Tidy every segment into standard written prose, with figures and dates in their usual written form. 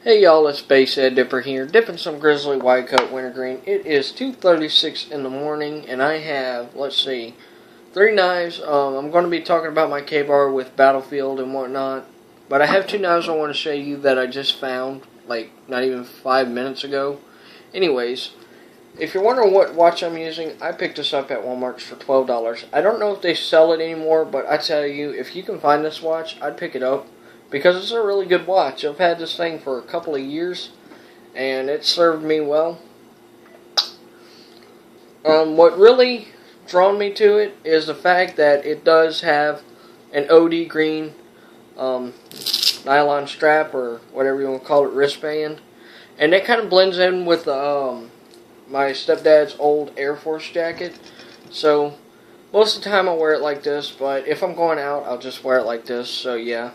Hey y'all, it's Basehead Dipper here, dipping some Grizzly White Coat Wintergreen. It is 2:36 in the morning, and I have, let's see, 3 knives. I'm going to be talking about my Kabar with Battlefield and whatnot, but I have 2 knives I want to show you that I just found, like, not even 5 minutes ago. Anyways, if you're wondering what watch I'm using, I picked this up at Walmart for $12. I don't know if they sell it anymore, but I tell you, if you can find this watch, I'd pick it up. Because it's a really good watch. I've had this thing for a couple of years, and it served me well. What really drawn me to it is the fact that it does have an OD green nylon strap, or whatever you want to call it, wristband. And that kind of blends in with my stepdad's old Air Force jacket. So, most of the time I wear it like this, but if I'm going out, I'll just wear it like this, so yeah.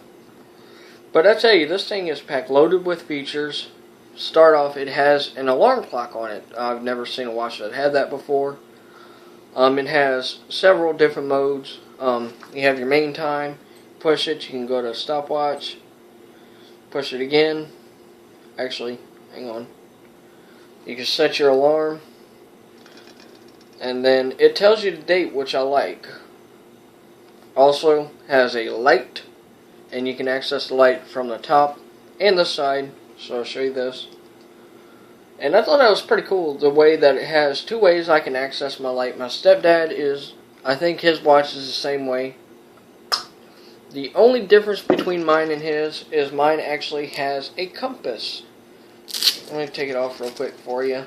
But I tell you, this thing is packed loaded with features. Start off, it has an alarm clock on it. I've never seen a watch that had that before. It has several different modes. You have your main time. Push it, you can go to stopwatch. Push it again. Actually, hang on. You can set your alarm. And then it tells you the date, which I like. Also has a light. And you can access the light from the top and the side. So I'll show you this. And I thought that was pretty cool, the way that it has 2 ways I can access my light. My stepdad is, I think his watch is the same way. The only difference between mine and his is mine actually has a compass. Let me take it off real quick for you.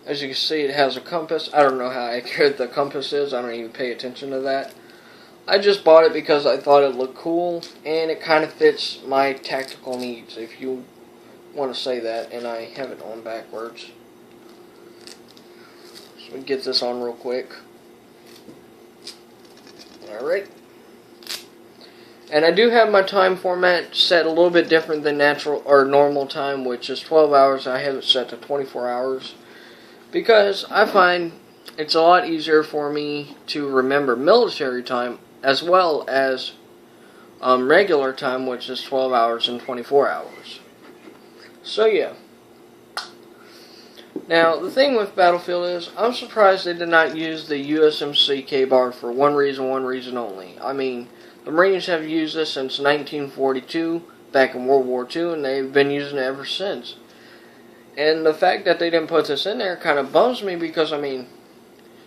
As you can see, it has a compass. I don't know how accurate the compass is. I don't even pay attention to that. I just bought it because I thought it looked cool, and it kind of fits my tactical needs, if you want to say that, and I have it on backwards. So we get this on real quick. Alright. And I do have my time format set a little bit different than natural or normal time, which is 12 hours. I have it set to 24 hours, because I find it's a lot easier for me to remember military time as well as regular time, which is 12 hours and 24 hours. So yeah. Now, the thing with Battlefield is, I'm surprised they did not use the USMC Kabar for one reason only. I mean, the Marines have used this since 1942, back in World War II, and they've been using it ever since. And the fact that they didn't put this in there kind of bums me, because, I mean,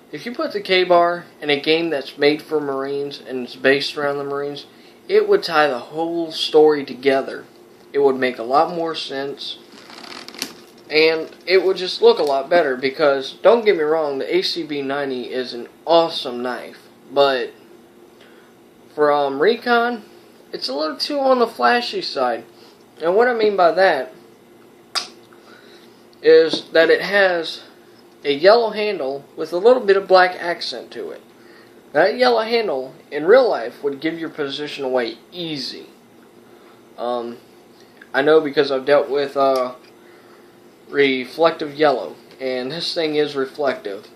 if you put the Kabar in a game that's made for Marines and it's based around the Marines, it would tie the whole story together. It would make a lot more sense, and it would just look a lot better, because, don't get me wrong, the ACB-90 is an awesome knife, but for recon, it's a little too on the flashy side. And what I mean by that is that it has a yellow handle with a little bit of black accent to it. That yellow handle in real life would give your position away easy. I know, because I've dealt with reflective yellow, and this thing is reflective.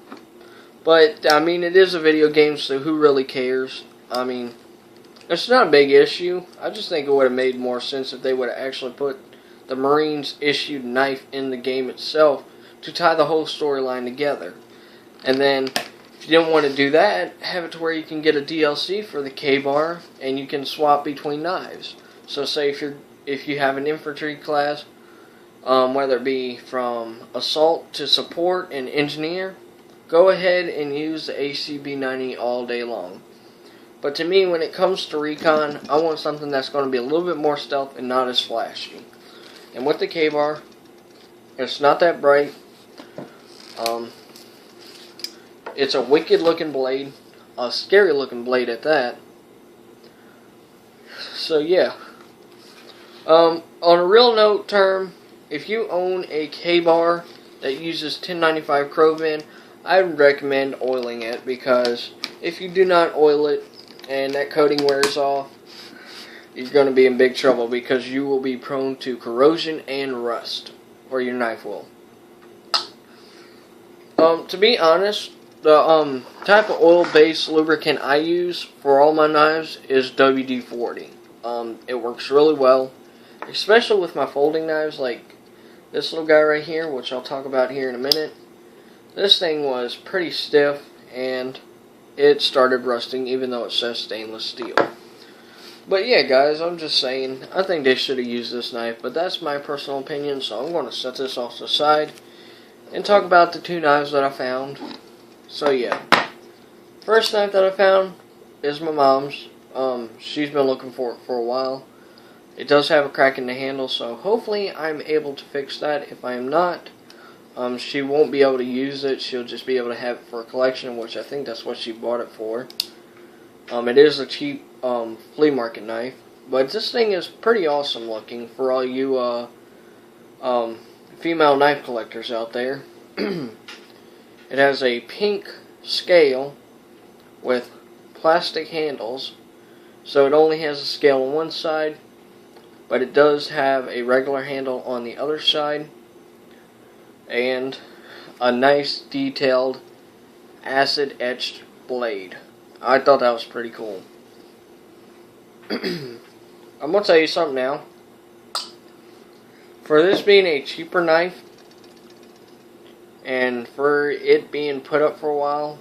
But I mean, it is a video game, so who really cares? I mean, it's not a big issue. I just think it would have made more sense if they would have actually put the Marines issued knife in the game itself to tie the whole storyline together. And then, if you didn't want to do that, have it to where you can get a DLC for the Kabar, and you can swap between knives. So say if you have an infantry class, whether it be from assault to support and engineer, go ahead and use the ACB-90 all day long. But to me, when it comes to recon, I want something that's going to be a little bit more stealth and not as flashy. And with the Kabar, it's not that bright. It's a wicked looking blade, a scary looking blade at that. So yeah. On a real note term, if you own a Kabar that uses 1095 Chrome, I would recommend oiling it, because if you do not oil it and that coating wears off, you're going to be in big trouble, because you will be prone to corrosion and rust, or your knife will. To be honest, the type of oil-based lubricant I use for all my knives is WD-40. It works really well. especially with my folding knives, like this little guy right here, which I'll talk about here in a minute. This thing was pretty stiff, and it started rusting, even though it says stainless steel. But yeah, guys, I'm just saying, I think they should have used this knife, but that's my personal opinion, so I'm going to set this off to the side and talk about the two knives that I found. So yeah, first knife that I found is my mom's. She's been looking for it for a while. It does have a crack in the handle, so hopefully I'm able to fix that. If I am not, she won't be able to use it. She'll just be able to have it for a collection, which I think that's what she bought it for. It is a cheap flea market knife, but this thing is pretty awesome looking for all you female knife collectors out there. It has a pink scale with plastic handles, so it only has a scale on one side, but it does have a regular handle on the other side, and a nice detailed acid etched blade. I thought that was pretty cool. I'm going to tell you something now. For this being a cheaper knife, and for it being put up for a while,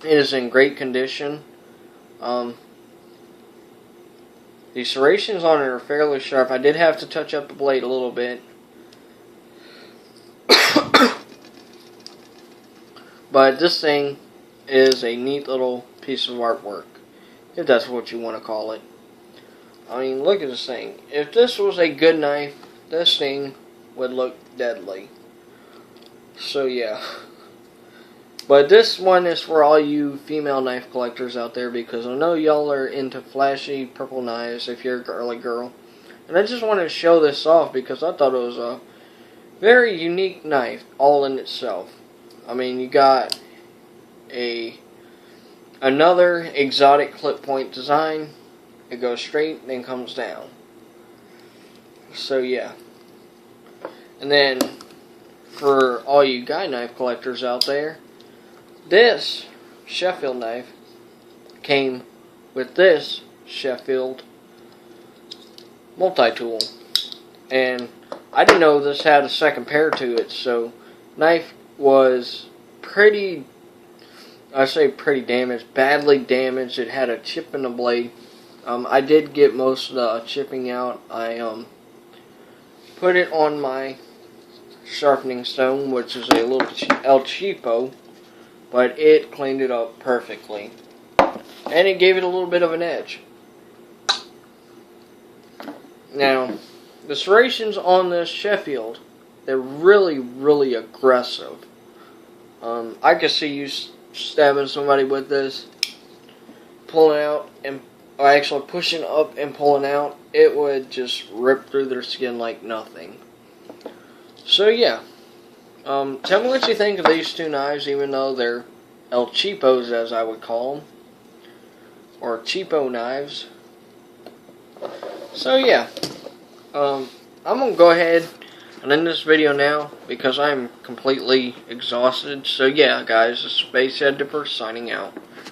it is in great condition. The serrations on it are fairly sharp. I did have to touch up the blade a little bit. But this thing is a neat little piece of artwork, if that's what you want to call it. I mean, look at this thing. If this was a good knife, this thing would look deadly. So yeah. But this one is for all you female knife collectors out there, because I know y'all are into flashy purple knives if you're a girly girl. And I just wanted to show this off because I thought it was a very unique knife all in itself. I mean, you got another exotic clip point design. It goes straight and then comes down. So yeah. And then for all you guy knife collectors out there, this Sheffield knife came with this Sheffield multi-tool. And I didn't know this had a second pair to it, so knife was pretty, I say pretty damaged, badly damaged. It had a chip in the blade. I did get most of the chipping out. I put it on my sharpening stone, which is a little El Cheapo, but it cleaned it up perfectly. And it gave it a little bit of an edge. Now, the serrations on this Sheffield, they're really, really aggressive. I could see you stabbing somebody with this, pulling out, and actually pushing up and pulling out. It would just rip through their skin like nothing. So yeah, tell me what you think of these two knives, even though they're El Cheapos, as I would call them, or cheapo knives. So yeah, I'm going to go ahead and end this video now because I'm completely exhausted. So yeah, guys, this is Space Editor signing out.